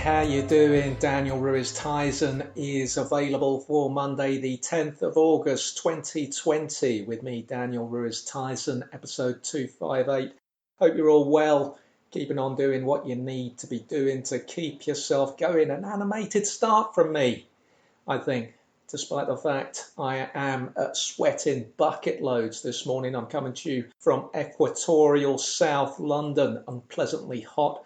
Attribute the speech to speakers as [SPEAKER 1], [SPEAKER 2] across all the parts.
[SPEAKER 1] how you doing? Daniel Ruiz Tizon is available for Monday the 10th of August 2020 with me, Daniel Ruiz Tizon, episode 258. Hope you're all well, keeping on doing what you need to be doing to keep yourself going. An animated start from me, I think, despite the fact I am sweating bucket loads this morning. I'm coming to you from equatorial South London, unpleasantly hot.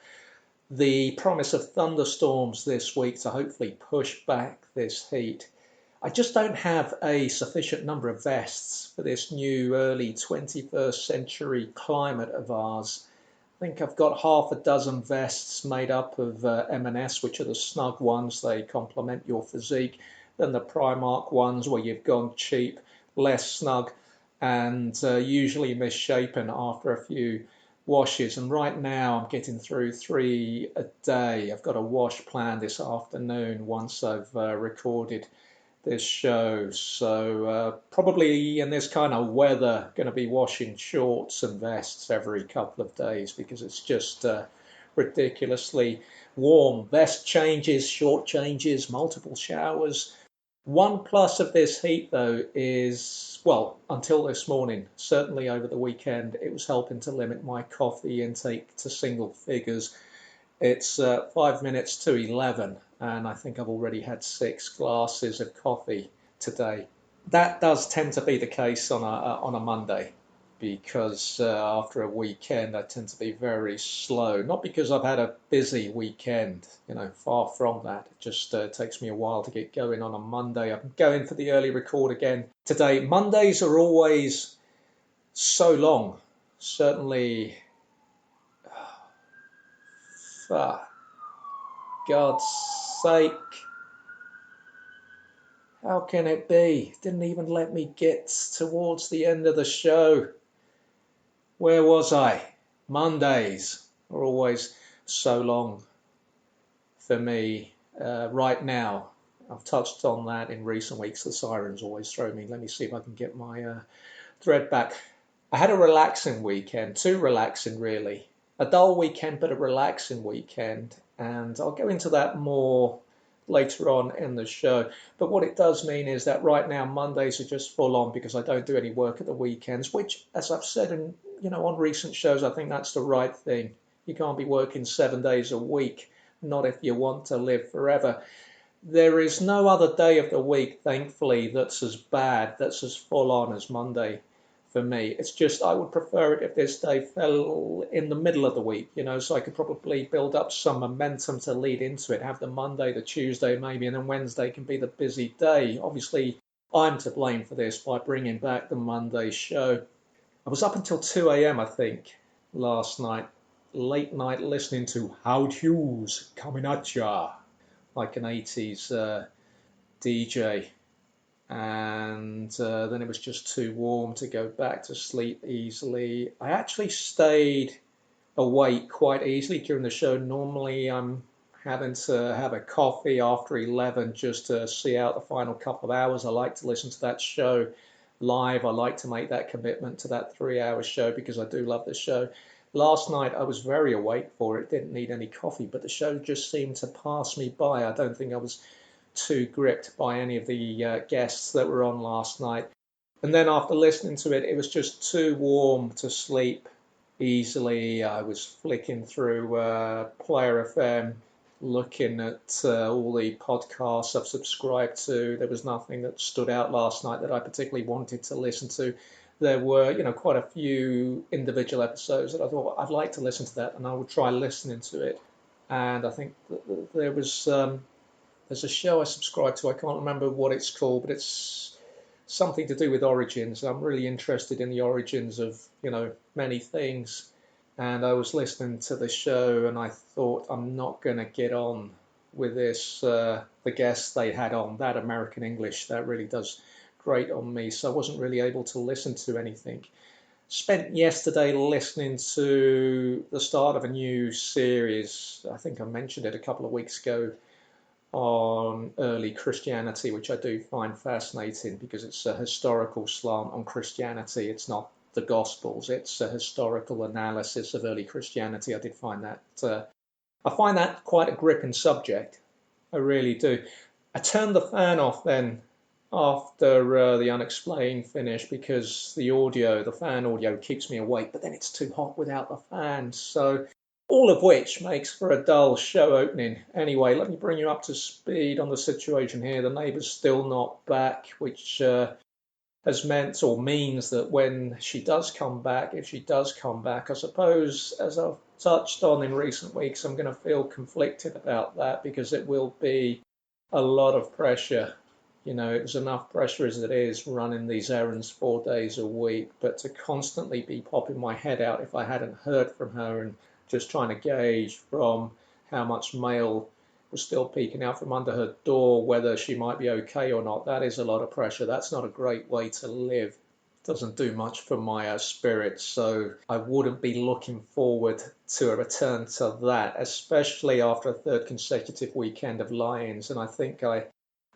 [SPEAKER 1] The promise of thunderstorms this week to hopefully push back this heat. I just don't have a sufficient number of vests for this new early 21st century climate of ours. I think I've got half a dozen vests made up of M&S, which are the snug ones. They complement your physique. Then the Primark ones where you've gone cheap, less snug, and usually misshapen after a few washes. And right now I'm getting through 3 a day. I've got a wash planned this afternoon once I've recorded this show. So probably in this kind of weather going to be washing shorts and vests every couple of days because it's just ridiculously warm. Vest changes, short changes, multiple showers. One plus of this heat, though, is, well, until this morning, certainly over the weekend, it was helping to limit my coffee intake to single figures. It's 5 minutes to 11, and I think I've already had 6 glasses of coffee today. That does tend to be the case on a Monday, because after a weekend I tend to be very slow. Not because I've had a busy weekend, far from that. It just takes me a while to get going on a Monday. I'm going for the early record again today. Mondays are always so long. Certainly, for God's sake, how can it be? Didn't even let me get towards the end of the show. Where was I? Mondays are always so long for me. Right now, I've touched on that in recent weeks. The sirens always throw me. Let me see if I can get my thread back. I had a relaxing weekend, too relaxing really. A dull weekend, but a relaxing weekend. And I'll go into that more later on in the show. But what it does mean is that right now Mondays are just full on because I don't do any work at the weekends, which, as I've said on recent shows, I think that's the right thing. You can't be working 7 days a week, not if you want to live forever. There is no other day of the week, thankfully, that's as bad, that's as full on as Monday for me. It's just I would prefer it if this day fell in the middle of the week, so I could probably build up some momentum to lead into it, have the Monday, the Tuesday maybe, and then Wednesday can be the busy day. Obviously, I'm to blame for this by bringing back the Monday show. I was up until 2 a.m, I think, last night, late night listening to Howard Hughes coming at ya, like an 80s DJ. And then it was just too warm to go back to sleep easily. I actually stayed awake quite easily during the show. Normally I'm having to have a coffee after 11 just to see out the final couple of hours. I like to listen to that show live. I like to make that commitment to that 3-hour show because I do love the show. Last night I was very awake for it, didn't need any coffee, but the show just seemed to pass me by. I don't think I was too gripped by any of the guests that were on last night. And then after listening to it, it was just too warm to sleep easily. I was flicking through Player FM, looking at all the podcasts I've subscribed to. There was nothing that stood out last night that I particularly wanted to listen to. There were, quite a few individual episodes that I thought I'd like to listen to that, and I would try listening to it. And I think there was there's a show I subscribe to. I can't remember what it's called, but it's something to do with origins. I'm really interested in the origins of, many things. And I was listening to the show and I thought, I'm not going to get on with this. The guests they had on, that American English, that really does great on me. So I wasn't really able to listen to anything. Spent yesterday listening to the start of a new series. I think I mentioned it a couple of weeks ago on early Christianity, which I do find fascinating because it's a historical slant on Christianity. It's not the Gospels, it's a historical analysis of early Christianity. I did find that I find that quite a gripping subject. I really do. I turned the fan off then after the unexplained finish because the fan audio keeps me awake, but then it's too hot without the fan. So, all of which makes for a dull show opening. Anyway, let me bring you up to speed on the situation here. The neighbour's still not back, which has meant or means that when she does come back, if she does come back, I suppose, as I've touched on in recent weeks, I'm going to feel conflicted about that because it will be a lot of pressure. You know, it was enough pressure as it is running these errands 4 days a week, but to constantly be popping my head out if I hadn't heard from her and just trying to gauge from how much mail was still peeking out from under her door, whether she might be okay or not. That is a lot of pressure. That's not a great way to live. Doesn't do much for my spirits, so I wouldn't be looking forward to a return to that, especially after a third consecutive weekend of Lions. And I think I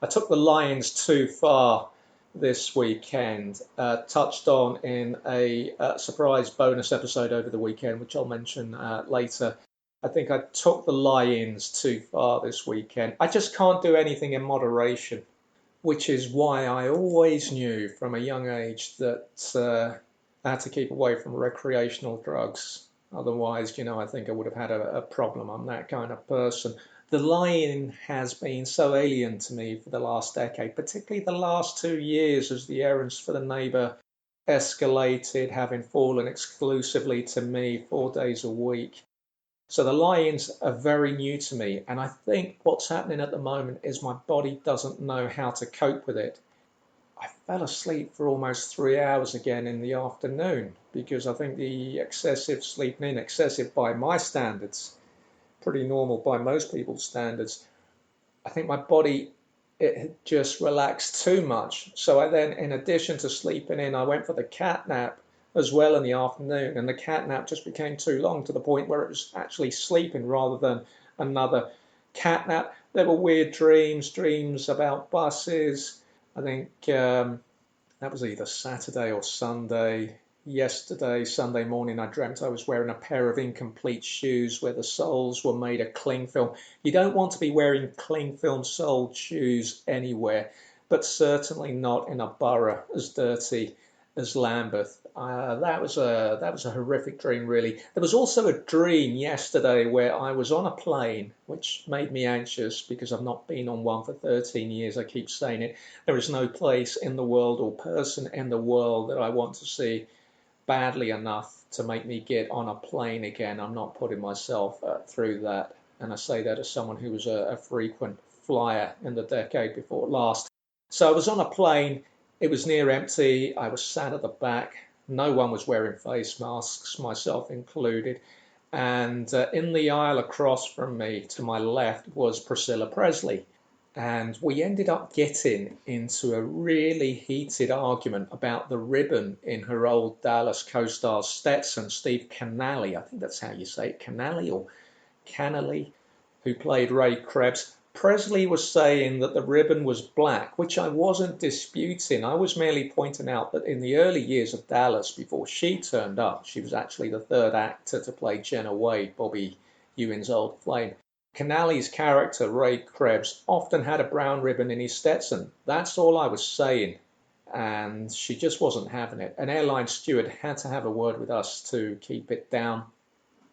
[SPEAKER 1] took the Lions too far this weekend, touched on in a surprise bonus episode over the weekend, which I'll mention later. I think I took the lie-ins too far this weekend. I just can't do anything in moderation, which is why I always knew from a young age that I had to keep away from recreational drugs. Otherwise, I think I would have had a problem. I'm that kind of person. The lie-in has been so alien to me for the last decade, particularly the last 2 years as the errands for the neighbour escalated, having fallen exclusively to me 4 days a week. So the lie-ins are very new to me, and I think what's happening at the moment is my body doesn't know how to cope with it. I fell asleep for almost 3 hours again in the afternoon because I think the excessive sleeping in, excessive by my standards, pretty normal by most people's standards, I think my body, it had just relaxed too much. So I then, in addition to sleeping in, I went for the cat nap as well in the afternoon, and the cat nap just became too long to the point where it was actually sleeping rather than another cat nap. There were weird dreams about buses. I think that was either Saturday or Sunday. Yesterday, Sunday morning, I dreamt I was wearing a pair of incomplete shoes where the soles were made of cling film. You don't want to be wearing cling film soled shoes anywhere, but certainly not in a borough as dirty as Lambeth. That was a horrific dream, really. There was also a dream yesterday where I was on a plane, which made me anxious because I've not been on one for 13 years. I keep saying it. There is no place in the world or person in the world that I want to see badly enough to make me get on a plane again. I'm not putting myself through that. And I say that as someone who was a frequent flyer in the decade before last. So I was on a plane. It was near empty. I was sat at the back. No one was wearing face masks, myself included. And in the aisle across from me, to my left, was Priscilla Presley. And we ended up getting into a really heated argument about the ribbon in her old Dallas co-star's Stetson, Steve Canale, I think that's how you say it, Canale or Canale, who played Ray Krebs. Presley was saying that the ribbon was black, which I wasn't disputing. I was merely pointing out that in the early years of Dallas, before she turned up, she was actually the third actor to play Jenna Wade, Bobby Ewing's old flame. Canale's character, Ray Krebs, often had a brown ribbon in his Stetson. That's all I was saying. And she just wasn't having it. An airline steward had to have a word with us to keep it down.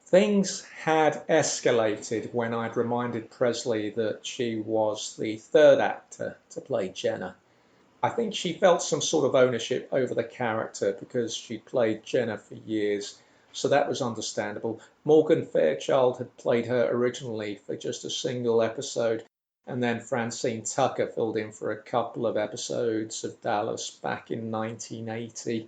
[SPEAKER 1] Things had escalated when I'd reminded Presley that she was the third actor to play Jenna. I think she felt some sort of ownership over the character because she'd played Jenna for years, so that was understandable. Morgan Fairchild had played her originally for just a single episode, and then Francine Tucker filled in for a couple of episodes of Dallas back in 1980.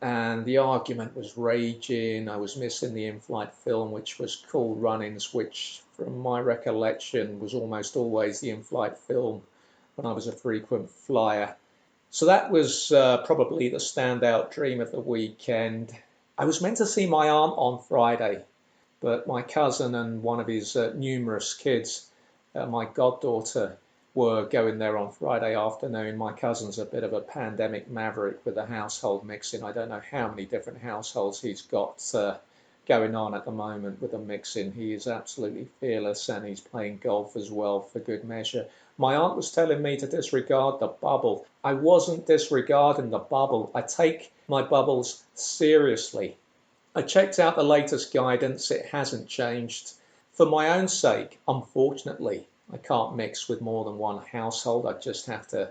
[SPEAKER 1] And the argument was raging. I was missing the in-flight film, which was Cool Runnings, which, from my recollection, was almost always the in-flight film when I was a frequent flyer. So that was probably the standout dream of the weekend. I was meant to see my aunt on Friday, but my cousin and one of his numerous kids, my goddaughter, were going there on Friday afternoon. My cousin's a bit of a pandemic maverick with the household mixing. I don't know how many different households he's got going on at the moment with the mixing. He is absolutely fearless, and he's playing golf as well for good measure. My aunt was telling me to disregard the bubble. I wasn't disregarding the bubble. I take my bubbles seriously. I checked out the latest guidance. It hasn't changed. For my own sake, unfortunately, I can't mix with more than one household. I just have to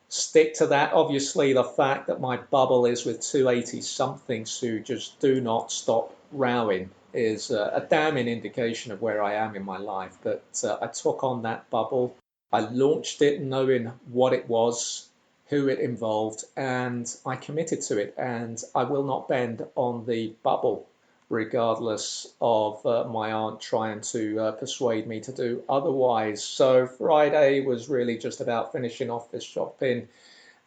[SPEAKER 1] stick to that. Obviously, the fact that my bubble is with 280-somethings who just do not stop rowing is a damning indication of where I am in my life. But I took on that bubble. I launched it knowing what it was, who it involved, and I committed to it. And I will not bend on the bubble, regardless of my aunt trying to persuade me to do otherwise. So Friday was really just about finishing off this shopping.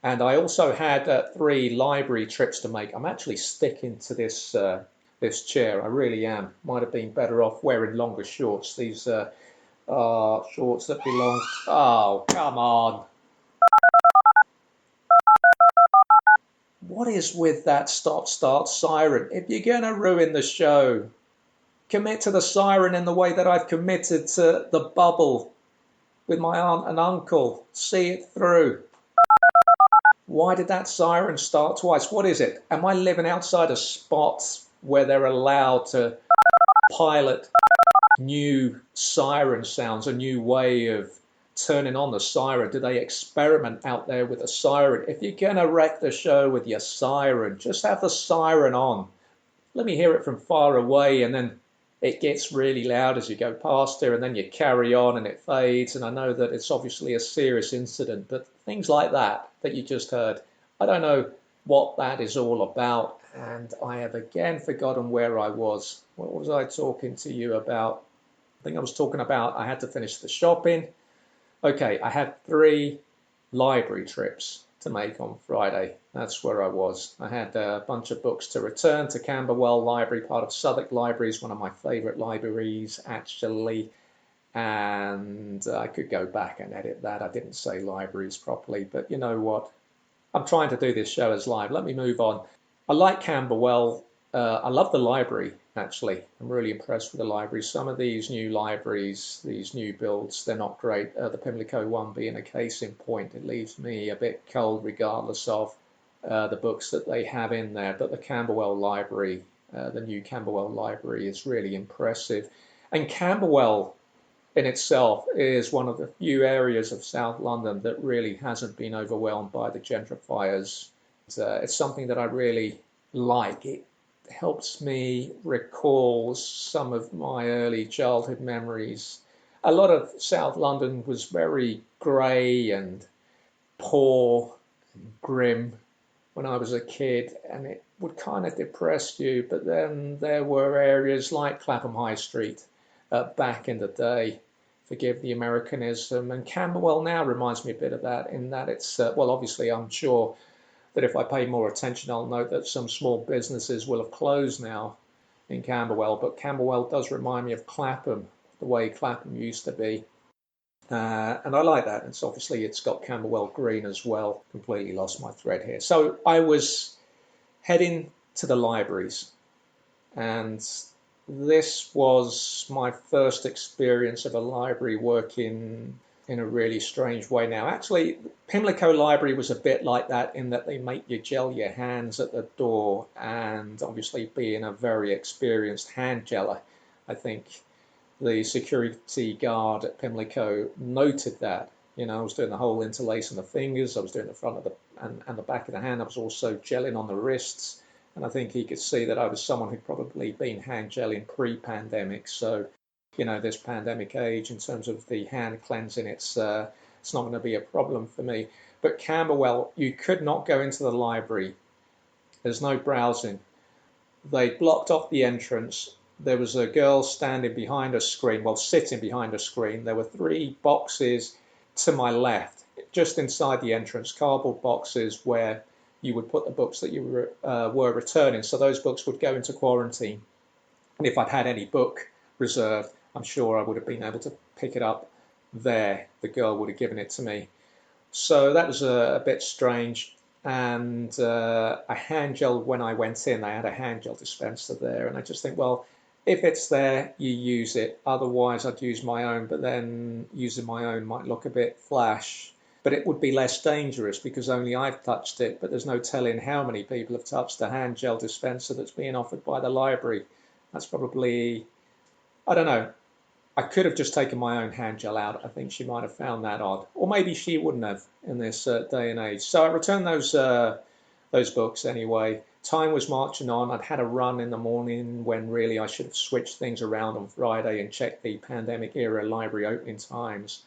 [SPEAKER 1] And I also had 3 library trips to make. I'm actually sticking to this chair. I really am. Might have been better off wearing longer shorts. These shorts that belong... Oh, come on. What is with that stop-start siren? If you're going to ruin the show, commit to the siren in the way that I've committed to the bubble with my aunt and uncle. See it through. Why did that siren start twice? What is it? Am I living outside of spots where they're allowed to pilot new siren sounds, a new way of turning on the siren? Do they experiment out there with a siren? If you're going to wreck the show with your siren, just have the siren on. Let me hear it from far away, and then it gets really loud as you go past her, and then you carry on and it fades. And I know that it's obviously a serious incident, but things like that you just heard, I don't know what that is all about. And I have again forgotten where I was. What was I talking to you about? I think I was talking about I had to finish the shopping. Okay, I had 3 library trips to make on Friday. That's where I was. I had a bunch of books to return to Camberwell Library, part of Southwark Libraries, one of my favourite libraries, actually. And I could go back and edit that. I didn't say libraries properly, but you know what? I'm trying to do this show as live. Let me move on. I like Camberwell. I love the library, actually. I'm really impressed with the library. Some of these new libraries, these new builds, they're not great. The Pimlico one being a case in point. It leaves me a bit cold regardless of the books that they have in there. But the Camberwell Library, the new Camberwell Library is really impressive. And Camberwell in itself is one of the few areas of South London that really hasn't been overwhelmed by the gentrifiers. It's something that I really like. It helps me recall some of my early childhood memories. A lot of South London was very grey and poor and grim when I was a kid, and it would kind of depress you. But then there were areas like Clapham High Street back in the day, forgive the Americanism, and Camberwell now reminds me a bit of that, in that it's, well, obviously I'm sure that if I pay more attention, I'll note that some small businesses will have closed now in Camberwell, but Camberwell does remind me of Clapham, the way Clapham used to be. And I like that. It's obviously, it's got Camberwell Green as well. Completely lost my thread here. So I was heading to the libraries, and this was my first experience of a library working in a really strange way now. Actually, Pimlico Library was a bit like that in that they make you gel your hands at the door, and obviously being a very experienced hand geller, I think the security guard at Pimlico noted that. You know, I was doing the whole interlacing the fingers, I was doing the front of the and the back of the hand, I was also gelling on the wrists, and I think he could see that I was someone who'd probably been hand gelling pre-pandemic. So, you know, this pandemic age, in terms of the hand cleansing, it's not going to be a problem for me. But Camberwell, you could not go into the library. There's no browsing. They blocked off the entrance. There was a girl standing behind a screen, well, sitting behind a screen. There were 3 boxes to my left, just inside the entrance, cardboard boxes where you would put the books that you were returning. So those books would go into quarantine. And if I'd had any book reserved, I'm sure I would have been able to pick it up there. The girl would have given it to me. So that was a bit strange. and a hand gel. When I went in, they had a hand gel dispenser there, and I just think, well, if it's there, you use it. Otherwise, I'd use my own, but then using my own might look a bit flash. But it would be less dangerous because only I've touched it, but there's no telling how many people have touched the hand gel dispenser that's being offered by the library. That's probably, I don't know. I could have just taken my own hand gel out. I think she might have found that odd, or maybe she wouldn't have in this day and age. So I returned those books anyway. Time was marching on. I'd had a run in the morning when really I should have switched things around on Friday and checked the pandemic era library opening times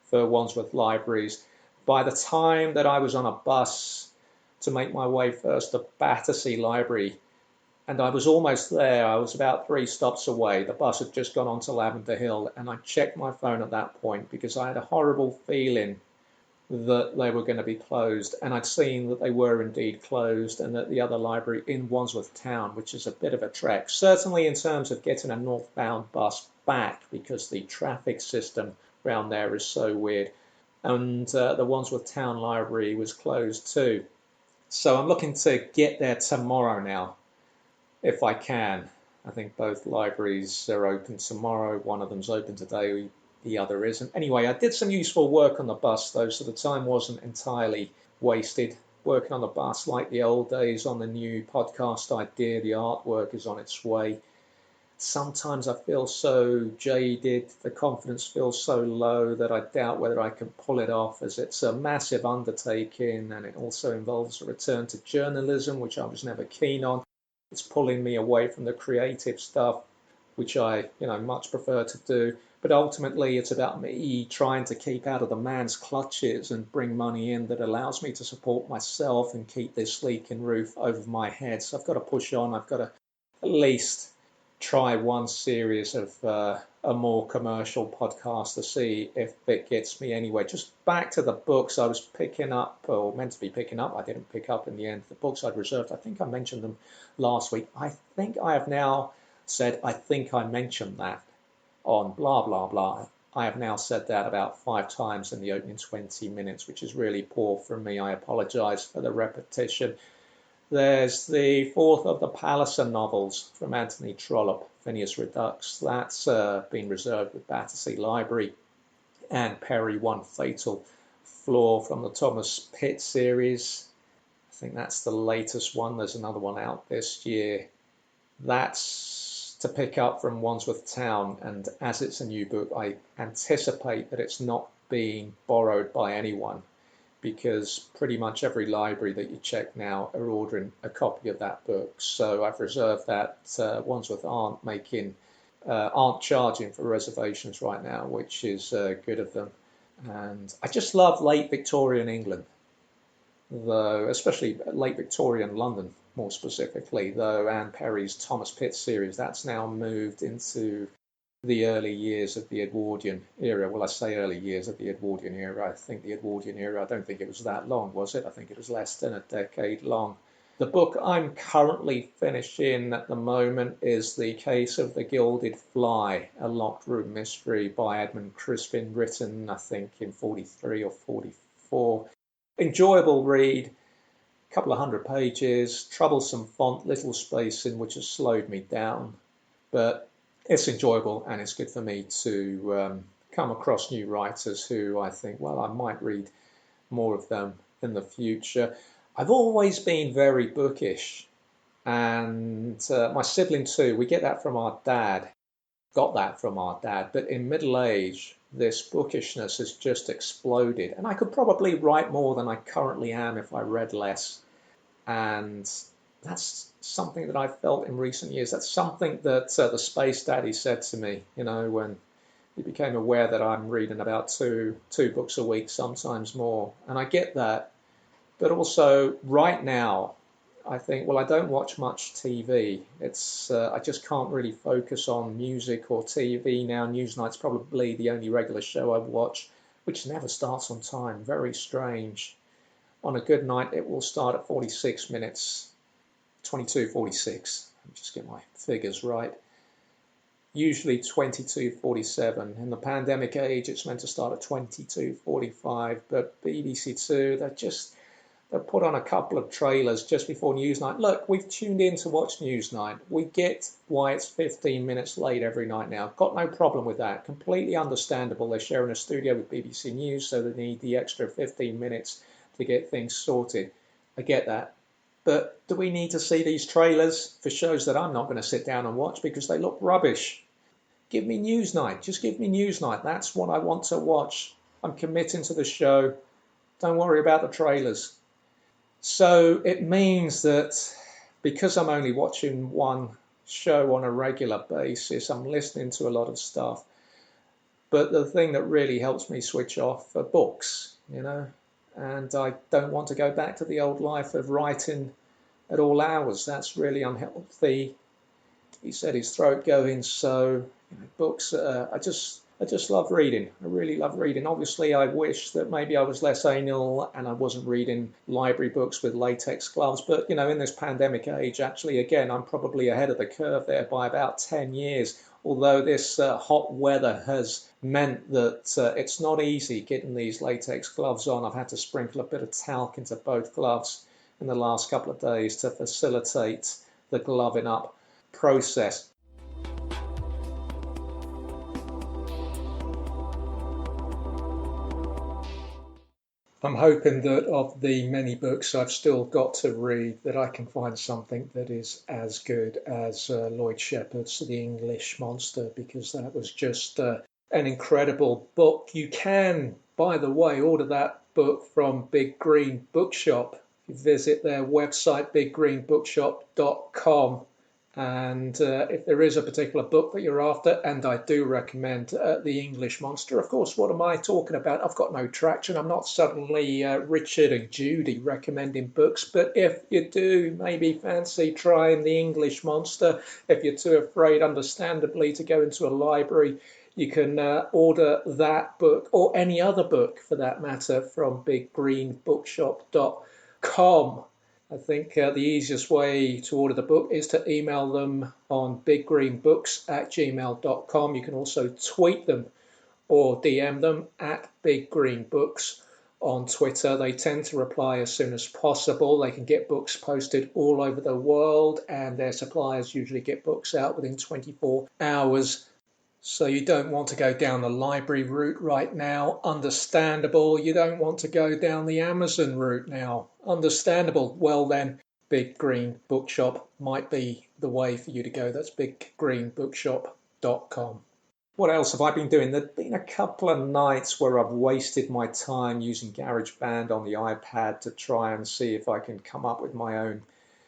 [SPEAKER 1] for Wandsworth libraries. By the time that I was on a bus to make my way first to Battersea Library, and I was almost there. I was about 3 stops away. The bus had just gone on to Lavender Hill, and I checked my phone at that point because I had a horrible feeling that they were going to be closed, and I'd seen that they were indeed closed, and that the other library in Wandsworth Town, which is a bit of a trek, certainly in terms of getting a northbound bus back because the traffic system around there is so weird, and the Wandsworth Town Library was closed too. So I'm looking to get there tomorrow now, if I can. I think both libraries are open tomorrow. One of them's open today, the other isn't. Anyway, I did some useful work on the bus though, so the time wasn't entirely wasted. Working on the bus like the old days on the new podcast idea. The artwork is on its way. Sometimes I feel so jaded, the confidence feels so low that I doubt whether I can pull it off, as it's a massive undertaking and it also involves a return to journalism, which I was never keen on. It's pulling me away from the creative stuff, which I, much prefer to do. But ultimately, it's about me trying to keep out of the man's clutches and bring money in that allows me to support myself and keep this leaking roof over my head. So I've got to push on. I've got to at least try one series of a more commercial podcast to see if it gets me anywhere. Just back to the books I was picking up, or meant to be picking up. I didn't pick up in the end. The books I'd reserved, I think I mentioned them last week. I think I have now said, I think I mentioned that on blah, blah, blah. I have now said that about 5 times in the opening 20 minutes, which is really poor from me. I apologise for the repetition. There's the 4th of the Palliser novels from Anthony Trollope, Phineas Redux. That's been reserved with Battersea Library. And Perry, One Fatal Flaw from the Thomas Pitt series. I think that's the latest one. There's another one out this year. That's to pick up from Wandsworth Town. And as it's a new book, I anticipate that it's not being borrowed by anyone, because pretty much every library that you check now are ordering a copy of that book. So I've reserved that. Wandsworth aren't charging for reservations right now, which is good of them. And I just love late Victorian England, though, especially late Victorian London, more specifically, though Anne Perry's Thomas Pitt series, that's now moved into the early years of the Edwardian era. Well, I say early years of the Edwardian era. I think the Edwardian era, I don't think it was that long, was it? I think it was less than a decade long. The book I'm currently finishing at the moment is The Case of the Gilded Fly, a locked room mystery by Edmund Crispin, written, I think, in 43 or 44. Enjoyable read, a couple of 100 pages, troublesome font, little spacing, which has slowed me down. But it's enjoyable, and it's good for me to come across new writers who I think, well, I might read more of them in the future. I've always been very bookish, and my sibling too. We get that from our dad, got that from our dad, but in middle age, this bookishness has just exploded, and I could probably write more than I currently am if I read less. And that's something that I've felt in recent years. That's something that the Space Daddy said to me, when he became aware that I'm reading about two books a week, sometimes more. And I get that. But also, right now, I think, well, I don't watch much TV. I just can't really focus on music or TV now. Newsnight's probably the only regular show I watch, which never starts on time. Very strange. On a good night, it will start at 46 minutes. 22:46. Let me just get my figures right. Usually 22:47. In the pandemic age, it's meant to start at 22:45. But BBC Two, They'll put on a couple of trailers just before Newsnight. Look, we've tuned in to watch Newsnight. We get why it's 15 minutes late every night now. Got no problem with that. Completely understandable. They're sharing a studio with BBC News, so they need the extra 15 minutes to get things sorted. I get that. But do we need to see these trailers for shows that I'm not going to sit down and watch because they look rubbish? Give me Newsnight. Just give me Newsnight. That's what I want to watch. I'm committing to the show. Don't worry about the trailers. So it means that because I'm only watching one show on a regular basis, I'm listening to a lot of stuff. But the thing that really helps me switch off are books, and I don't want to go back to the old life of writing at all hours. That's really unhealthy. He said his throat going, so books, I just love reading. I really love reading. Obviously, I wish that maybe I was less anal and I wasn't reading library books with latex gloves. But, in this pandemic age, actually, again, I'm probably ahead of the curve there by about 10 years. Although this hot weather has meant that it's not easy getting these latex gloves on. I've had to sprinkle a bit of talc into both gloves in the last couple of days to facilitate the gloving up process. I'm hoping that of the many books I've still got to read, that I can find something that is as good as Lloyd Shepherd's The English Monster, because that was just an incredible book. You can, by the way, order that book from Big Green Bookshop. You visit their website, biggreenbookshop.com. And if there is a particular book that you're after, and I do recommend The English Monster, of course, what am I talking about? I've got no traction. I'm not suddenly Richard and Judy recommending books. But if you do maybe fancy trying The English Monster, if you're too afraid, understandably, to go into a library, you can order that book or any other book for that matter from biggreenbookshop.com. I think the easiest way to order the book is to email them on biggreenbooks@gmail.com. You can also tweet them or DM them at biggreenbooks on Twitter. They tend to reply as soon as possible. They can get books posted all over the world, and their suppliers usually get books out within 24 hours. So you don't want to go down the library route right now. Understandable. You don't want to go down the Amazon route now. Understandable. Well then, Big Green Bookshop might be the way for you to go. That's biggreenbookshop.com. What else have I been doing? There've been a couple of nights where I've wasted my time using GarageBand on the iPad to try and see if I can come up with my own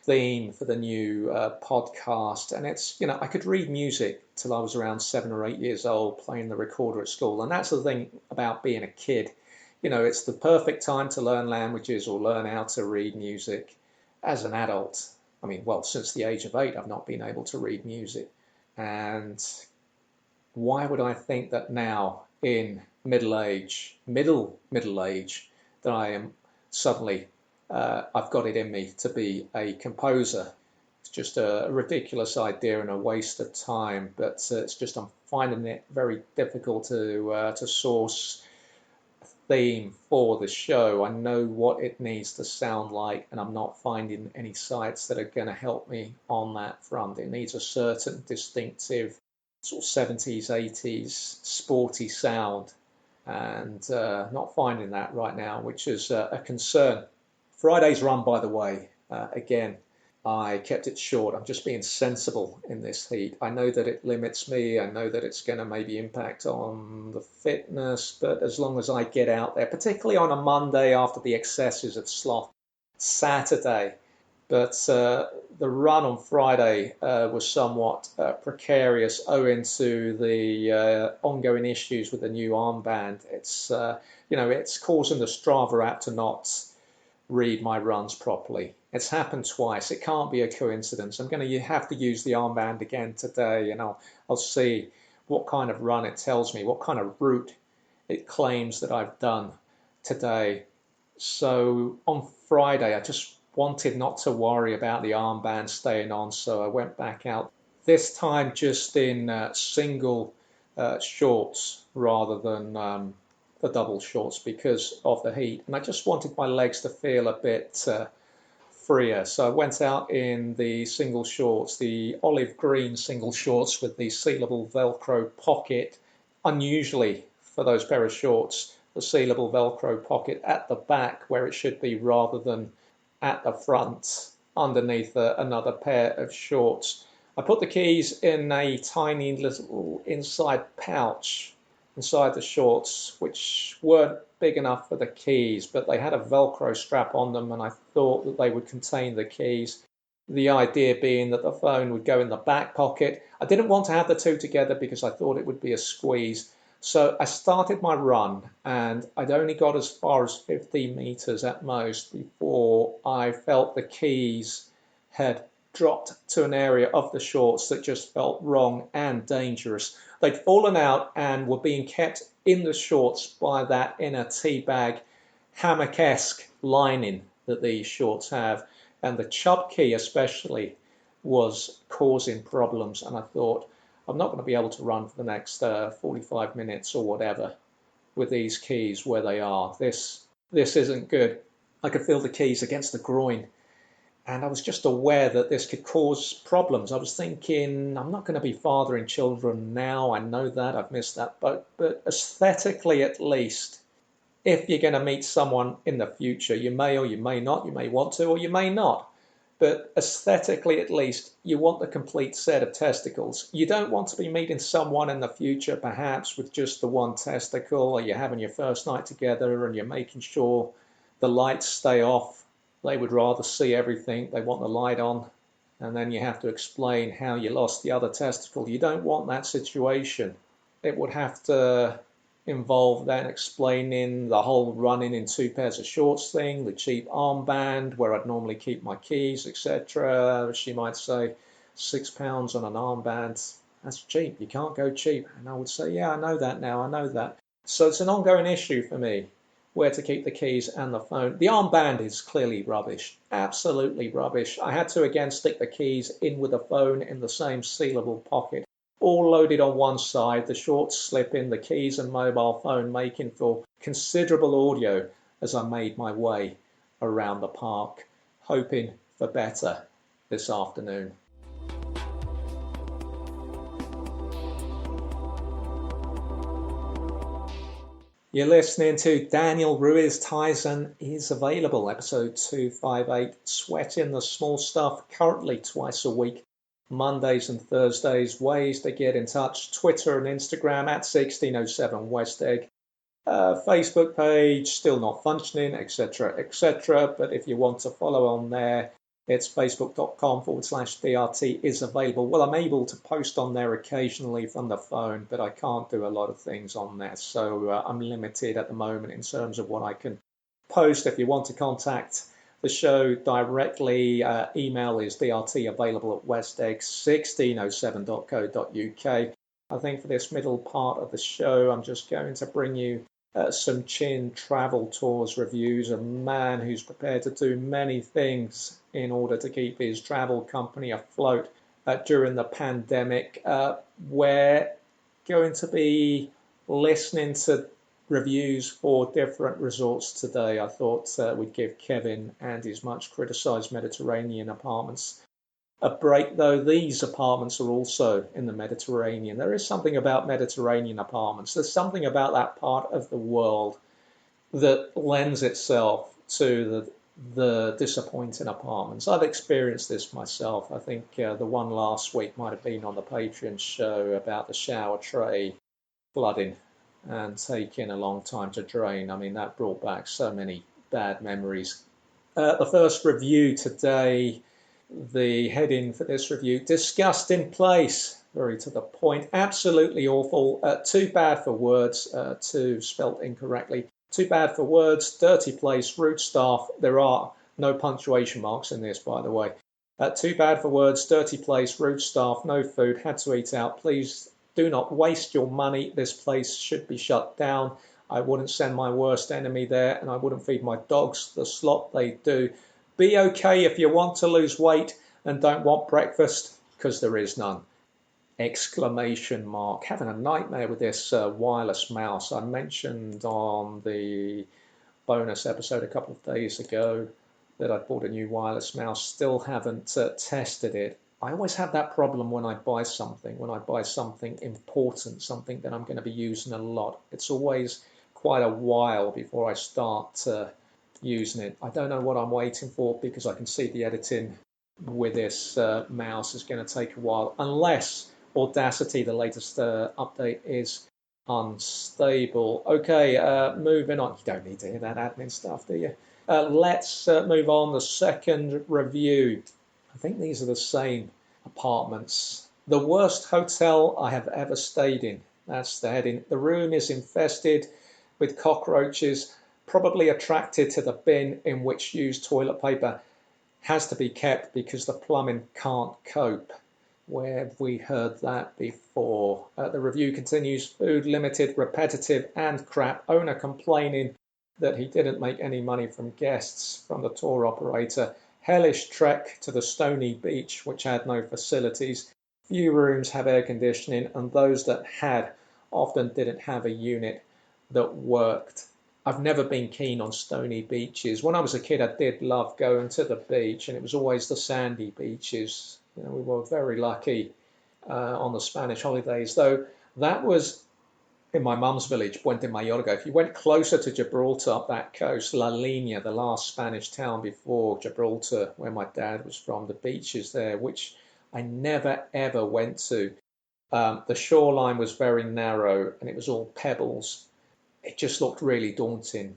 [SPEAKER 1] theme for the new podcast. And it's, I could read music till I was around 7 or 8 years old, playing the recorder at school. And that's the thing about being a kid. It's the perfect time to learn languages or learn how to read music. As an adult, since the age of 8, I've not been able to read music. And why would I think that now in middle age, that I am suddenly I've got it in me to be a composer? It's just a ridiculous idea and a waste of time, but it's just I'm finding it very difficult to source a theme for the show. I know what it needs to sound like, and I'm not finding any sites that are going to help me on that front. It needs a certain distinctive sort of 70s, 80s sporty sound, and not finding that right now, which is a concern. Friday's run, by the way, again, I kept it short. I'm just being sensible in this heat. I know that it limits me. I know that it's going to maybe impact on the fitness, but as long as I get out there, particularly on a Monday after the excesses of sloth, Saturday. But the run on Friday was somewhat precarious owing to the ongoing issues with the new armband. It's, it's causing the Strava app to not read my runs properly. It's happened twice. It can't be a coincidence. I'm going to have to use the armband again today, and I'll see what kind of run it tells me, what kind of route it claims that I've done today. So on Friday, I just wanted not to worry about the armband staying on, so I went back out, this time just in single shorts rather than for double shorts because of the heat, and I just wanted my legs to feel a bit freer. So I went out in the single shorts, the olive green single shorts with the sealable Velcro pocket. Unusually for those pair of shorts, the sealable Velcro pocket at the back where it should be rather than at the front underneath another pair of shorts. I put the keys in a tiny little inside pouch inside the shorts, which weren't big enough for the keys, but they had a Velcro strap on them, and I thought that they would contain the keys. The idea being that the phone would go in the back pocket. I didn't want to have the two together because I thought it would be a squeeze. So I started my run, and I'd only got as far as 50 meters at most before I felt the keys had dropped to an area of the shorts that just felt wrong and dangerous. They'd fallen out and were being kept in the shorts by that inner teabag hammock-esque lining that these shorts have. And the chub key especially was causing problems. And I thought, I'm not going to be able to run for the next 45 minutes or whatever with these keys where they are. This isn't good. I could feel the keys against the groin. And I was just aware that this could cause problems. I was thinking, I'm not going to be fathering children now. I know that. I've missed that boat. But aesthetically, at least, if you're going to meet someone in the future, you may or you may not. You may want to or you may not. But aesthetically, at least, you want the complete set of testicles. You don't want to be meeting someone in the future, perhaps with just the one testicle, or you're having your first night together and you're making sure the lights stay off. They would rather see everything. They want the light on. And then you have to explain how you lost the other testicle. You don't want that situation. It would have to involve then explaining the whole running in two pairs of shorts thing, the cheap armband where I'd normally keep my keys, etc. She might say, £6 on an armband. That's cheap. You can't go cheap. And I would say, yeah, I know that now. I know that. So it's an ongoing issue for me, where to keep the keys and the phone. The armband is clearly rubbish, absolutely rubbish. I had to again stick the keys in with the phone in the same sealable pocket, all loaded on one side, the shorts slip in, the keys and mobile phone making for considerable audio as I made my way around the park, hoping for better this afternoon. You're listening to Daniel Ruiz Tizon is available, episode 258, Sweating the Small Stuff, currently twice a week, Mondays and Thursdays. Ways to get in touch, Twitter and Instagram at 1607 West Egg, Facebook page, still not functioning, etc., etc. But if you want to follow on there, it's facebook.com/DRT is available. Well, I'm able to post on there occasionally from the phone, but I can't do a lot of things on there. So I'm limited at the moment in terms of what I can post. If you want to contact the show directly, email is drtavailable at westegg1607.co.uk. I think for this middle part of the show, I'm just going to bring you some Chin travel tours reviews. A man who's prepared to do many things in order to keep his travel company afloat during the pandemic. We're going to be listening to reviews for different resorts today. I thought we'd give Kevin and his much criticised Mediterranean apartments a break, though these apartments are also in the Mediterranean. There is something about Mediterranean apartments. There's something about that part of the world that lends itself to the disappointing apartments. I've experienced this myself. I think the one last week might have been on the Patron show about the shower tray flooding and taking a long time to drain. I mean, that brought back so many bad memories. The first review today, the heading for this review, disgusting place, very to the point, absolutely awful, too bad for words, too spelt incorrectly, too bad for words, dirty place, rude staff. There are no punctuation marks in this, by the way. Too bad for words, dirty place, rude staff, no food, had to eat out. Please do not waste your money. This place should be shut down. I wouldn't send my worst enemy there, and I wouldn't feed my dogs the slop they do. Be okay if you want to lose weight and don't want breakfast, because there is none. exclamation mark. Having a nightmare with this wireless mouse. I mentioned on the bonus episode a couple of days ago that I bought a new wireless mouse. Still haven't tested it. I always have that problem when I buy something important, something that I'm going to be using a lot. It's always quite a while before I start using it. I don't know what I'm waiting for because I can see the editing with this mouse is going to take a while, unless Audacity, the latest update, is unstable. Okay, moving on. You don't need to hear that admin stuff, do you? Let's move on. The second review. I think these are the same apartments. The worst hotel I have ever stayed in. That's the heading. The room is infested with cockroaches, probably attracted to the bin in which used toilet paper has to be kept because the plumbing can't cope. Where have we heard that before? The review continues. Food limited, repetitive, and crap. Owner complaining that he didn't make any money from guests from the tour operator. Hellish trek to the stony beach, which had no facilities. Few rooms have air conditioning, and those that had often didn't have a unit that worked. I've never been keen on stony beaches. When I was a kid, I did love going to the beach, and it was always the sandy beaches. You know, we were very lucky on the Spanish holidays, though that was in my mum's village, Puente Mayorga. If you went closer to Gibraltar up that coast, La Línea, the last Spanish town before Gibraltar, where my dad was from, the beaches there, which I never ever went to. The shoreline was very narrow and it was all pebbles. It just looked really daunting.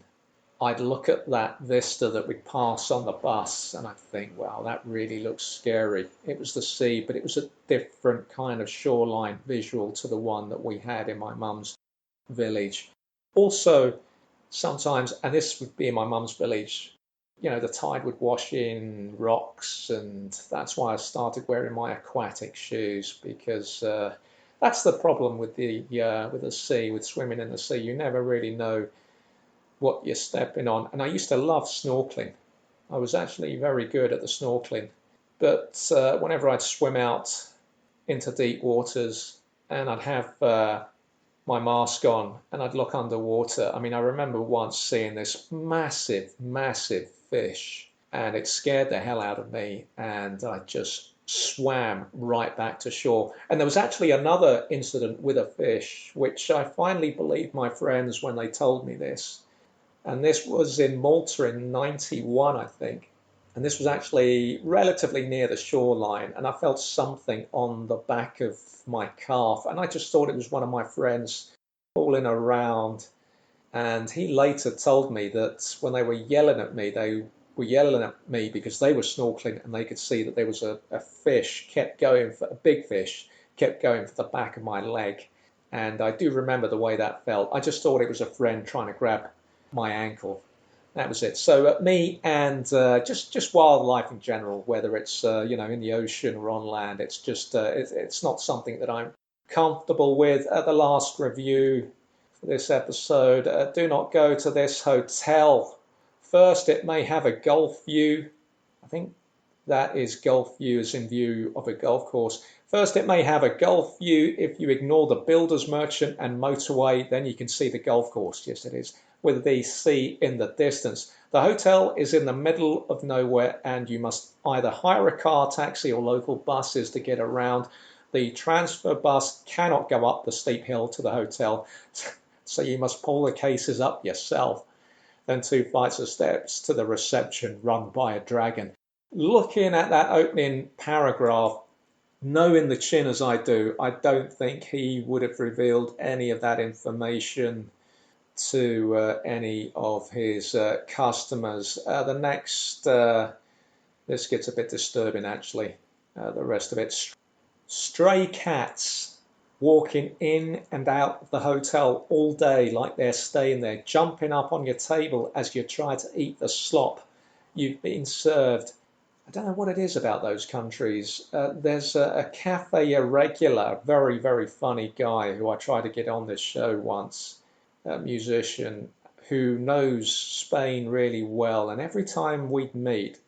[SPEAKER 1] I'd look at that vista that we'd pass on the bus and I'd think, wow, that really looks scary. It was the sea, but it was a different kind of shoreline visual to the one that we had in my mum's village. Also, sometimes, and this would be in my mum's village, you know, the tide would wash in rocks, and that's why I started wearing my aquatic shoes, because that's the problem with the sea, with swimming in the sea. You never really know what you're stepping on. And I used to love snorkeling. I was actually very good at the snorkeling. But whenever I'd swim out into deep waters and I'd have my mask on and I'd look underwater, I mean, I remember once seeing this massive, massive fish, and it scared the hell out of me, and I just swam right back to shore. And there was actually another incident with a fish, which I finally believed my friends when they told me this. And this was in Malta in 91, I think. And this was actually relatively near the shoreline. And I felt something on the back of my calf. And I just thought it was one of my friends fooling around. And he later told me that when they were yelling at me, they were yelling at me because they were snorkeling and they could see that there was a fish kept going for a big fish, kept going for the back of my leg. And I do remember the way that felt. I just thought it was a friend trying to grab my ankle. That was it. So me and just wildlife in general, whether it's in the ocean or on land, it's just it's not something that I'm comfortable with. The last review for this episode: do not go to this hotel. First, it may have a golf view. I think that is golf view as in view of a golf course. First, it may have a golf view. If you ignore the builder's merchant and motorway, then you can see the golf course. Yes, it is, with the sea in the distance. The hotel is in the middle of nowhere, and you must either hire a car, taxi, or local buses to get around. The transfer bus cannot go up the steep hill to the hotel, so you must pull the cases up yourself. Then 2 flights of steps to the reception run by a dragon. Looking at that opening paragraph, knowing the chin as I do, I don't think he would have revealed any of that information to any of his customers. The next, this gets a bit disturbing actually, the rest of it. Stray cats walking in and out of the hotel all day like they're staying there, jumping up on your table as you try to eat the slop you've been served. I don't know what it is about those countries. There's a cafe irregular, very, very funny guy who I tried to get on this show once, a musician who knows Spain really well. And every time we'd meet,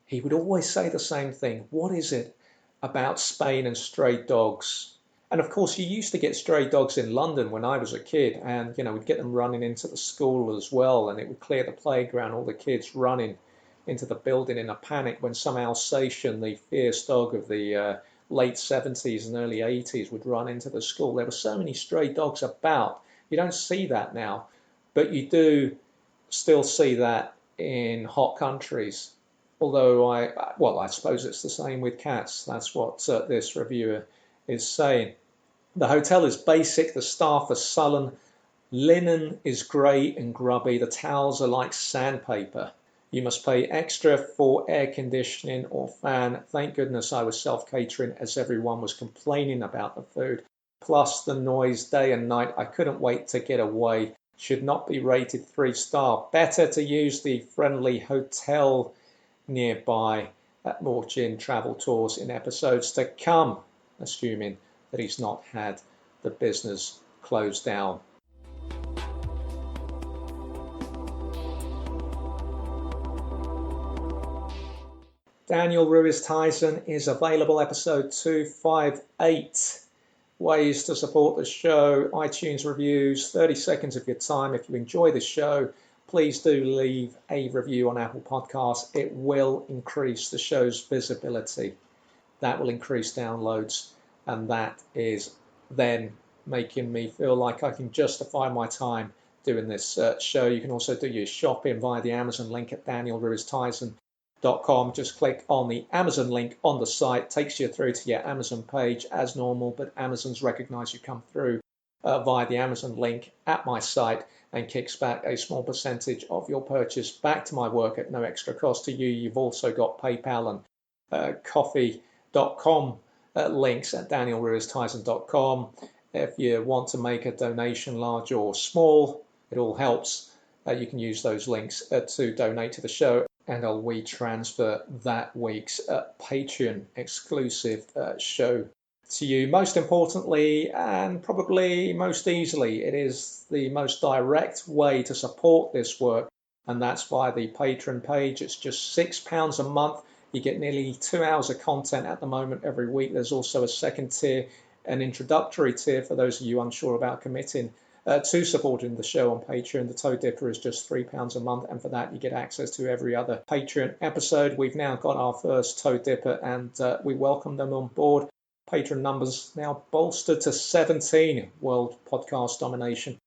[SPEAKER 1] he would always say the same thing. What is it about Spain and stray dogs And of course, you used to get stray dogs in London when I was a kid, and we'd get them running into the school as well, and it would clear the playground, all the kids running into the building in a panic when some Alsatian, the fierce dog of the late 70s and early 80s, would run into the school. There were so many stray dogs about. You don't see that now, but you do still see that in hot countries. Although I suppose it's the same with cats. That's what this reviewer is saying. The hotel is basic, the staff are sullen, linen is grey and grubby, the towels are like sandpaper. You must pay extra for air conditioning or fan. Thank goodness I was self-catering as everyone was complaining about the food. Plus the noise day and night. I couldn't wait to get away. Should not be rated 3-star. Better to use the friendly hotel nearby at Morchin Travel Tours in episodes to come, assuming that he's not had the business closed down. Daniel Ruiz Tizon is available, episode 258. Ways to support the show, iTunes reviews, 30 seconds of your time. If you enjoy the show, please do leave a review on Apple Podcasts. It will increase the show's visibility. That will increase downloads, and that is then making me feel like I can justify my time doing this show. You can also do your shopping via the Amazon link at danielruiztizon.com. Just click on the Amazon link on the site, takes you through to your Amazon page as normal, but Amazon's recognize you come through via the Amazon link at my site and kicks back a small percentage of your purchase back to my work at no extra cost to you. You've also got PayPal and coffee.com links at danielruiztizon.com. If you want to make a donation, large or small, it all helps. You can use those links to donate to the show, and I'll transfer that week's Patreon exclusive show to you. Most importantly, and probably most easily, it is the most direct way to support this work, and that's via the Patron page. It's just £6 a month. You get nearly 2 hours of content at the moment every week. There's also a second tier, an introductory tier for those of you unsure about committing to supporting the show on Patreon. The Toe Dipper is just £3 a month, and for that you get access to every other Patreon episode. We've now got our first Toe Dipper, and we welcome them on board. Patron numbers now bolstered to 17. World podcast domination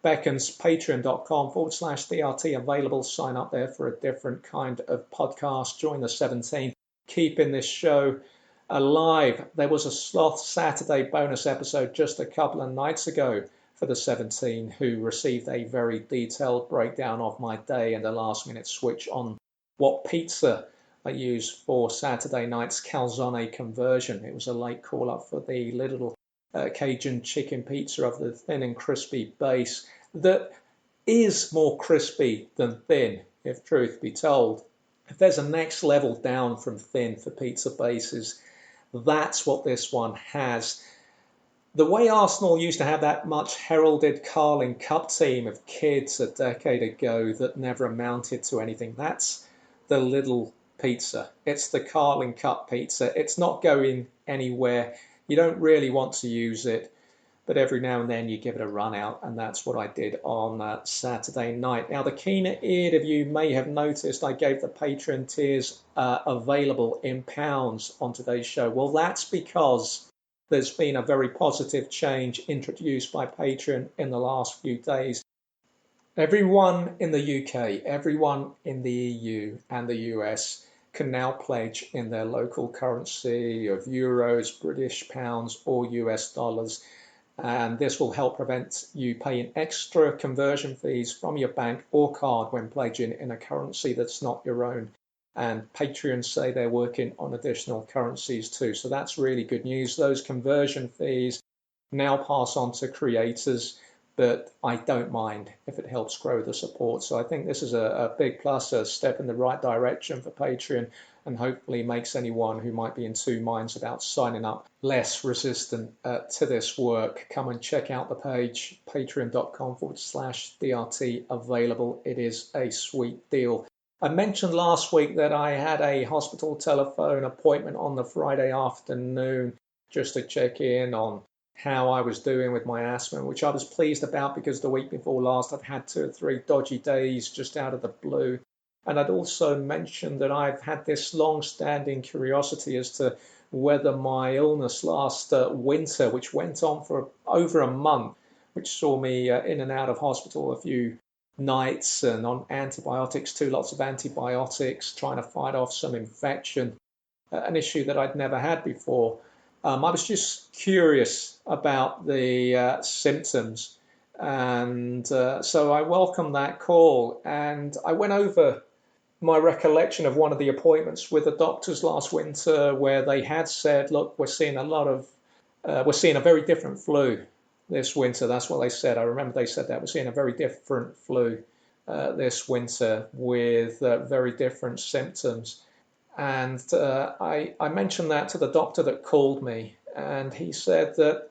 [SPEAKER 1] beckons. Patreon.com/DRT available. Sign up there for a different kind of podcast. Join the 17. Keeping this show alive. There was a Sloth Saturday bonus episode just a couple of nights ago for the 17 who received a very detailed breakdown of my day and a last minute switch on what pizza I used for Saturday night's calzone conversion. It was a late call up for the little Cajun chicken pizza of the thin and crispy base that is more crispy than thin, if truth be told. If there's a next level down from thin for pizza bases, that's what this one has. The way Arsenal used to have that much heralded Carling Cup team of kids a decade ago that never amounted to anything, that's the little pizza. It's the Carling Cup pizza. It's not going anywhere. You don't really want to use it, but every now and then you give it a run out, and that's what I did on Saturday night. Now, the keen-eared of you may have noticed I gave the Patreon tiers available in pounds on today's show. Well, that's because there's been a very positive change introduced by Patreon in the last few days. Everyone in the UK, everyone in the EU and the US can now pledge in their local currency of euros, British pounds, or US dollars. And this will help prevent you paying extra conversion fees from your bank or card when pledging in a currency that's not your own. And Patreon say they're working on additional currencies too. So that's really good news. Those conversion fees now pass on to creators, but I don't mind if it helps grow the support. So I think this is a big plus, a step in the right direction for Patreon, and hopefully makes anyone who might be in two minds about signing up less resistant to this work. Come and check out the page, patreon.com/DRT available. It is a sweet deal. I mentioned last week that I had a hospital telephone appointment on the Friday afternoon just to check in on how I was doing with my asthma, which I was pleased about because the week before last I'd had 2 or 3 dodgy days just out of the blue. And I'd also mentioned that I've had this long-standing curiosity as to whether my illness last winter, which went on for over a month, which saw me in and out of hospital a few nights and on antibiotics, 2 lots of antibiotics, trying to fight off some infection, an issue that I'd never had before. I was just curious about the symptoms, and so I welcomed that call, and I went over my recollection of one of the appointments with the doctors last winter, where they had said, "Look, we're seeing a very different flu this winter." That's what they said. I remember they said that we're seeing a very different flu this winter with very different symptoms. And I mentioned that to the doctor that called me, and he said that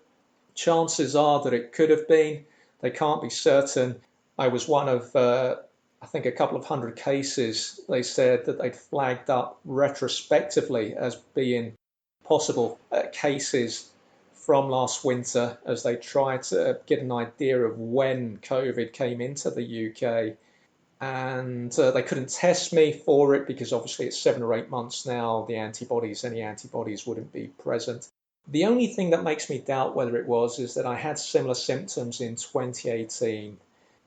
[SPEAKER 1] chances are that it could have been. They can't be certain. I was one of, I think, a couple of hundred cases they said that they'd flagged up retrospectively as being possible cases from last winter as they tried to get an idea of when COVID came into the UK. And they couldn't test me for it because obviously it's 7 or 8 months now. Any antibodies wouldn't be present. The only thing that makes me doubt whether it was is that I had similar symptoms in 2018,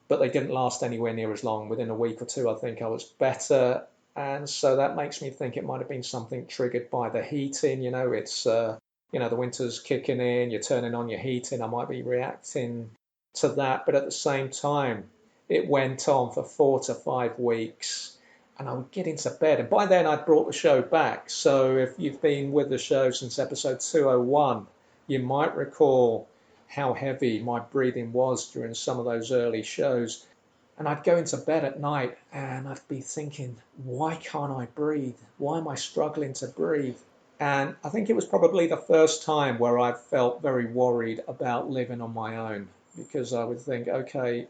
[SPEAKER 1] but they didn't last anywhere near as long. Within a week or two, I think I was better. And so that makes me think it might have been something triggered by the heating. It's, the winter's kicking in, you're turning on your heating. I might be reacting to that. But at the same time, it went on for 4 to 5 weeks, and I would get into bed. And by then, I'd brought the show back. So if you've been with the show since episode 201, you might recall how heavy my breathing was during some of those early shows. And I'd go into bed at night, and I'd be thinking, why can't I breathe? Why am I struggling to breathe? And I think it was probably the first time where I felt very worried about living on my own, because I would think, okay,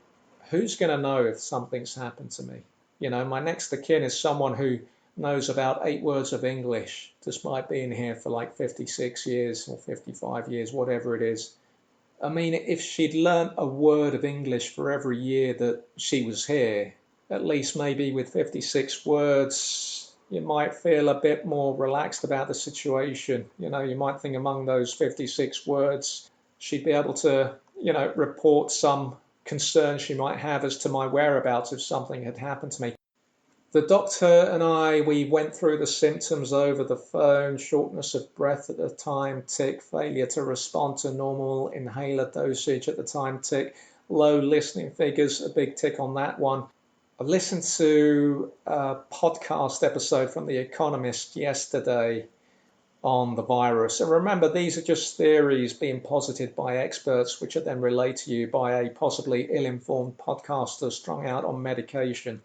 [SPEAKER 1] who's going to know if something's happened to me? My next of kin is someone who knows about 8 words of English, despite being here for like 56 years or 55 years, whatever it is. I mean, if she'd learnt a word of English for every year that she was here, at least maybe with 56 words, you might feel a bit more relaxed about the situation. You might think among those 56 words, she'd be able to, report some concern she might have as to my whereabouts if something had happened to me. The doctor and I, we went through the symptoms over the phone: shortness of breath at the time tick, failure to respond to normal inhaler dosage at the time tick, low listening figures, a big tick on that one. I listened to a podcast episode from The Economist yesterday on the virus. And remember, these are just theories being posited by experts, which are then relayed to you by a possibly ill-informed podcaster strung out on medication.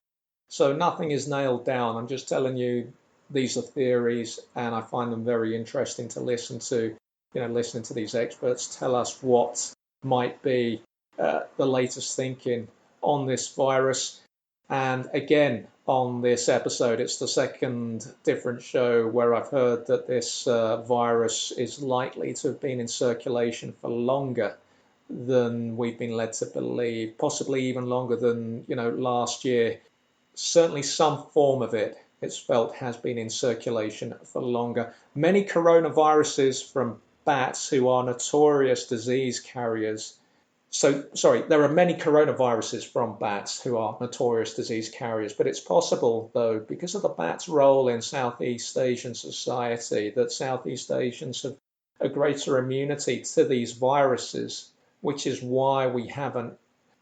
[SPEAKER 1] So nothing is nailed down. I'm just telling you these are theories, and I find them very interesting to listen to. Listening to these experts tell us what might be the latest thinking on this virus. And again, on this episode, it's the second different show where I've heard that this virus is likely to have been in circulation for longer than we've been led to believe, possibly even longer than, last year. Certainly some form of it, it's felt, has been in circulation for longer. Many coronaviruses from bats, who are notorious disease carriers. There are many coronaviruses from bats who are notorious disease carriers, but it's possible, though, because of the bat's role in Southeast Asian society, that Southeast Asians have a greater immunity to these viruses, which is why we haven't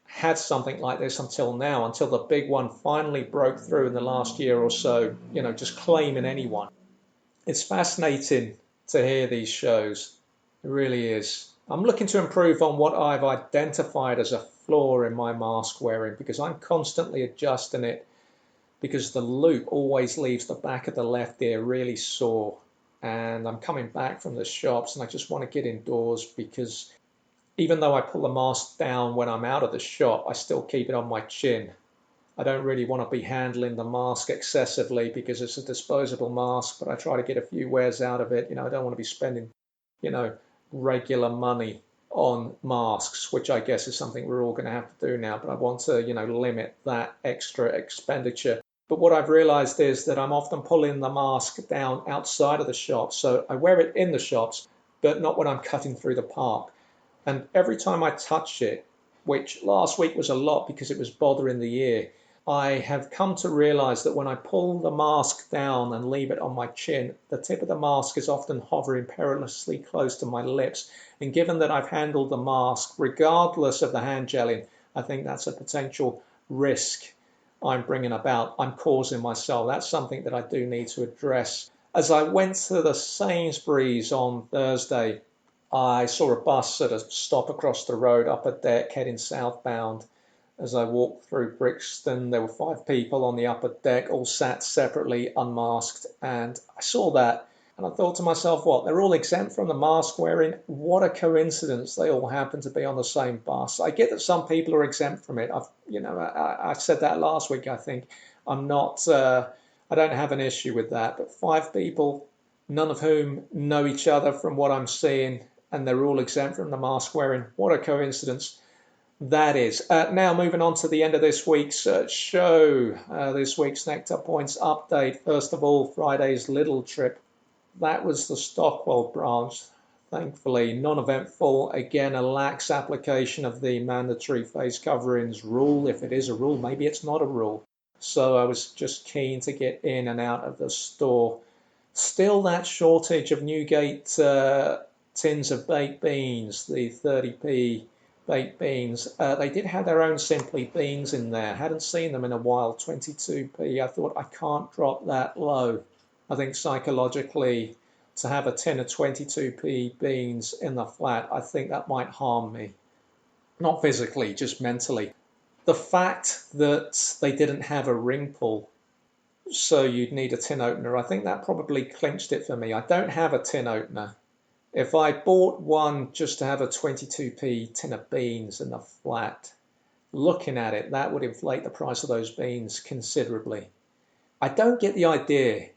[SPEAKER 1] had something like this until now, until the big one finally broke through in the last year or so, just claiming anyone. It's fascinating to hear these shows. It really is. I'm looking to improve on what I've identified as a flaw in my mask wearing, because I'm constantly adjusting it, because the loop always leaves the back of the left ear really sore. And I'm coming back from the shops and I just want to get indoors, because even though I pull the mask down when I'm out of the shop, I still keep it on my chin. I don't really want to be handling the mask excessively because it's a disposable mask, but I try to get a few wears out of it. I don't want to be spending, regular money on masks, which I guess is something we're all going to have to do now, but I want to, limit that extra expenditure. But what I've realized is that I'm often pulling the mask down outside of the shop. So I wear it in the shops, but not when I'm cutting through the park. And every time I touch it, which last week was a lot because it was bothering the ear, I have come to realize that when I pull the mask down and leave it on my chin, the tip of the mask is often hovering perilously close to my lips. And given that I've handled the mask, regardless of the hand gelling, I think that's a potential risk I'm bringing about, I'm causing myself. That's something that I do need to address. As I went to the Sainsbury's on Thursday, I saw a bus at a stop across the road, upper deck, heading southbound. As I walked through Brixton, there were 5 people on the upper deck, all sat separately, unmasked, and I saw that, and I thought to myself, what, they're all exempt from the mask wearing? What a coincidence, they all happen to be on the same bus. I get that some people are exempt from it. I said that last week, I think. I don't have an issue with that, but 5 people, none of whom know each other from what I'm seeing, and they're all exempt from the mask wearing. What a coincidence that is. Now moving on to the end of this week's show, this week's Nectar Points update. First of all, Friday's Lidl trip. That was the Stockwell branch. Thankfully, non-eventful. Again, a lax application of the mandatory face coverings rule. If it is a rule, maybe it's not a rule. So I was just keen to get in and out of the store. Still that shortage of Newgate tins of baked beans, the 30p baked beans. They did have their own Simply beans in there. Hadn't seen them in a while, 22p. I thought I can't drop that low. I think psychologically, to have a tin of 22p beans in the flat, I think that might harm me. Not physically, just mentally. The fact that they didn't have a ring pull, so you'd need a tin opener, I think that probably clinched it for me. I don't have a tin opener. If I bought one just to have a 22p tin of beans in the flat, looking at it, that would inflate the price of those beans considerably. I don't get the idea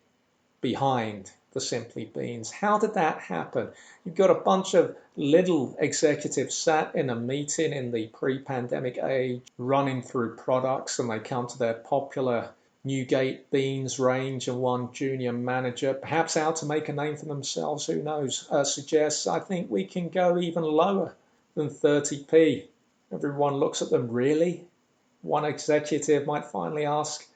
[SPEAKER 1] behind the Simply beans. How did that happen? You've got a bunch of Lidl executives sat in a meeting in the pre-pandemic age, running through products, and they come to their popular Newgate beans range, and one junior manager, perhaps out to make a name for themselves, who knows, suggests, I think we can go even lower than 30p. Everyone looks at them, really? One executive might finally ask,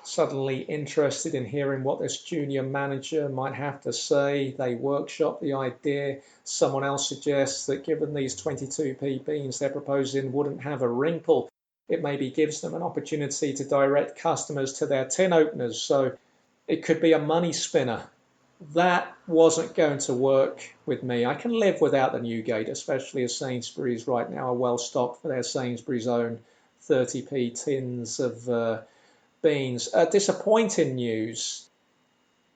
[SPEAKER 1] suddenly interested in hearing what this junior manager might have to say. They workshop the idea. Someone else suggests that given these 22p beans they're proposing wouldn't have a wrinkle, it maybe gives them an opportunity to direct customers to their tin openers, so it could be a money spinner. That wasn't going to work with me. I can live without the Newgate, especially as Sainsbury's right now are well stocked for their Sainsbury's own 30p tins of beans. Disappointing news.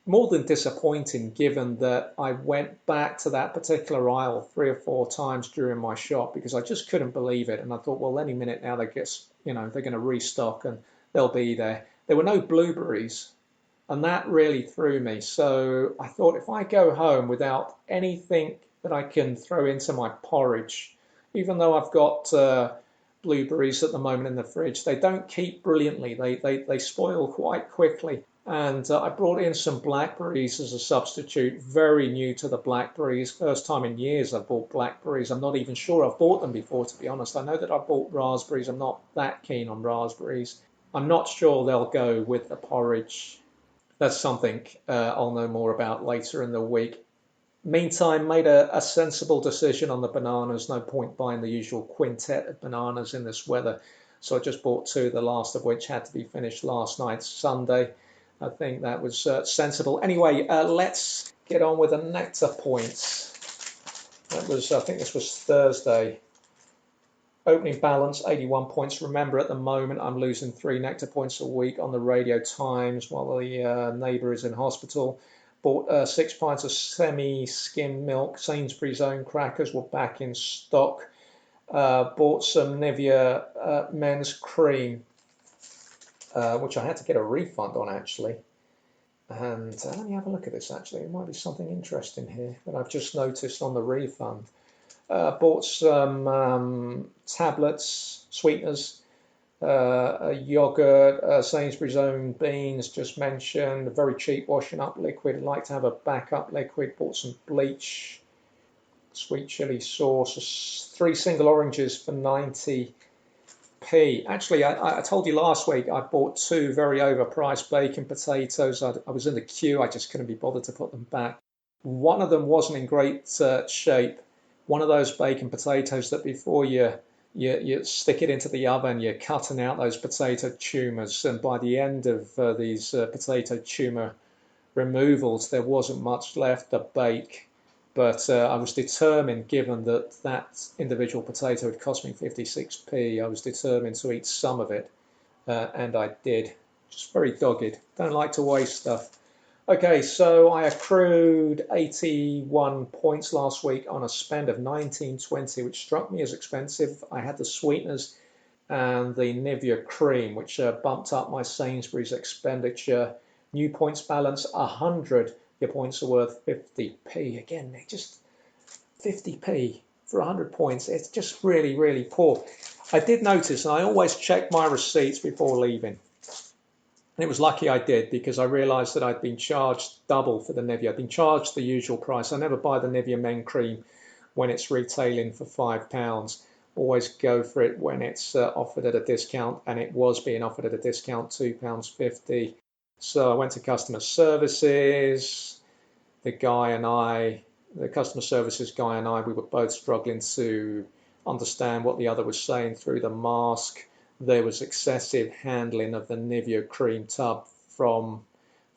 [SPEAKER 1] More than disappointing, given that I went back to that particular aisle 3 or 4 times during my shop because I just couldn't believe it. And I thought, well, any minute now they're going to restock and they'll be there. There were no blueberries, and that really threw me. So I thought, if I go home without anything that I can throw into my porridge, even though I've got blueberries at the moment in the fridge, they don't keep brilliantly. They spoil quite quickly. And I brought in some blackberries as a substitute. Very new to the blackberries. First time in years I've bought blackberries. I'm not even sure I've bought them before, to be honest. I know that I've bought raspberries. I'm not that keen on raspberries. I'm not sure they'll go with the porridge. That's something I'll know more about later in the week. Meantime, made a sensible decision on the bananas. No point buying the usual quintet of bananas in this weather. So I just bought 2, the last of which had to be finished last night, Sunday. I think that was sensible. Anyway, let's get on with the Nectar Points. I think this was Thursday. Opening balance, 81 points. Remember, at the moment, I'm losing 3 Nectar Points a week on the Radio Times while the neighbour is in hospital. Bought 6 pints of semi-skim milk. Sainsbury's own crackers were back in stock. Bought some Nivea men's cream, which I had to get a refund on, actually. And let me have a look at this, actually. There might be something interesting here that I've just noticed on the refund. Bought some tablets, sweeteners, a yogurt, Sainsbury's own beans, just mentioned, a very cheap washing up liquid. I like to have a backup liquid. Bought some bleach, sweet chili sauce, 3 single oranges for 90p. Actually, I told you last week I bought 2 very overpriced bacon potatoes. I was in the queue. I just couldn't be bothered to put them back. One of them wasn't in great shape. One of those bacon potatoes that before you stick it into the oven, you're cutting out those potato tumors, and by the end of these potato tumor removals, there wasn't much left to bake. But I was determined, given that that individual potato had cost me 56p, I was determined to eat some of it, and I did. Just very dogged. Don't like to waste stuff. Okay, so I accrued 81 points last week on a spend of 19.20, which struck me as expensive. I had the sweeteners and the Nivea cream, which bumped up my Sainsbury's expenditure. New points balance 100. Your points are worth 50p. Again, they just 50p for 100 points. It's just really, really poor. I did notice, and I always check my receipts before leaving. And it was lucky I did, because I realised that I'd been charged double for the Nivea. I'd been charged the usual price. I never buy the Nivea men cream when it's retailing for £5. Always go for it when it's offered at a discount, and it was being offered at a discount, £2.50. So I went to customer services. The customer services guy and I, we were both struggling to understand what the other was saying through the mask. There was excessive handling of the Nivea cream tub from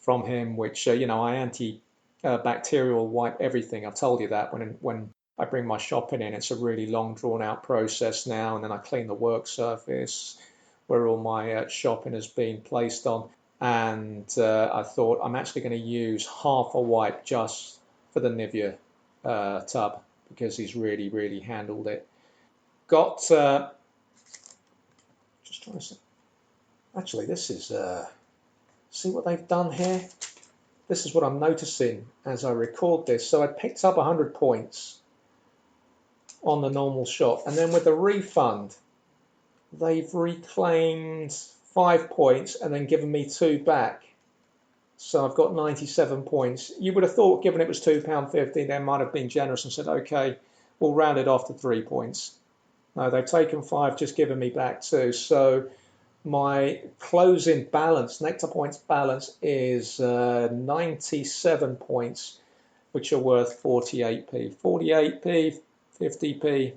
[SPEAKER 1] him, which, I antibacterial wipe everything. I've told you that when I bring my shopping in, it's a really long, drawn-out process now, and then I clean the work surface where all my shopping has been placed on. And I thought I'm actually going to use half a wipe just for the Nivea tub, because he's really, really handled it. Got... just trying to see. Actually, this is... see what they've done here? This is what I'm noticing as I record this. So I picked up 100 points on the normal shop. And then with the refund, they've reclaimed 5 points and then given me 2 back. So I've got 97 points. You would have thought, given it was £2.50, they might have been generous and said, okay, we'll round it off to 3 points. No, they've taken 5, just given me back 2. So my closing balance, Nectar Points balance, is 97 points, which are worth 48p. 48p, 50p,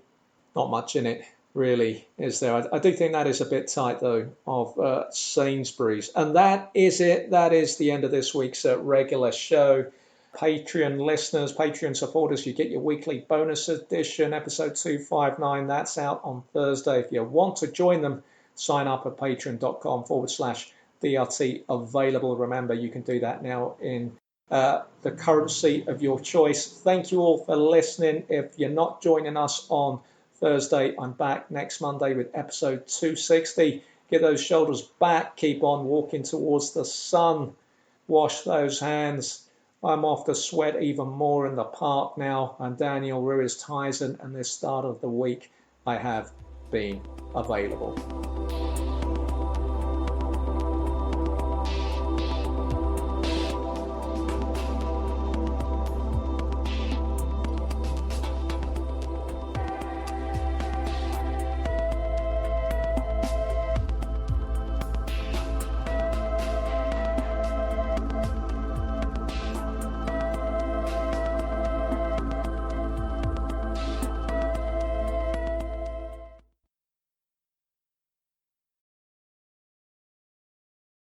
[SPEAKER 1] not much in it, really, is there? I do think that is a bit tight, though, of Sainsbury's. And that is it. That is the end of this week's regular show. Patreon listeners, Patreon supporters, you get your weekly bonus edition, episode 259. That's out on Thursday. If you want to join them, sign up at patreon.com/DRT available. Remember, you can do that now in the currency of your choice. Thank you all for listening. If you're not joining us on Thursday, I'm back next Monday with episode 260. Get those shoulders back. Keep on walking towards the sun. Wash those hands. I'm off to sweat even more in the park now. I'm Daniel Ruiz Tizon, and this start of the week I have been available.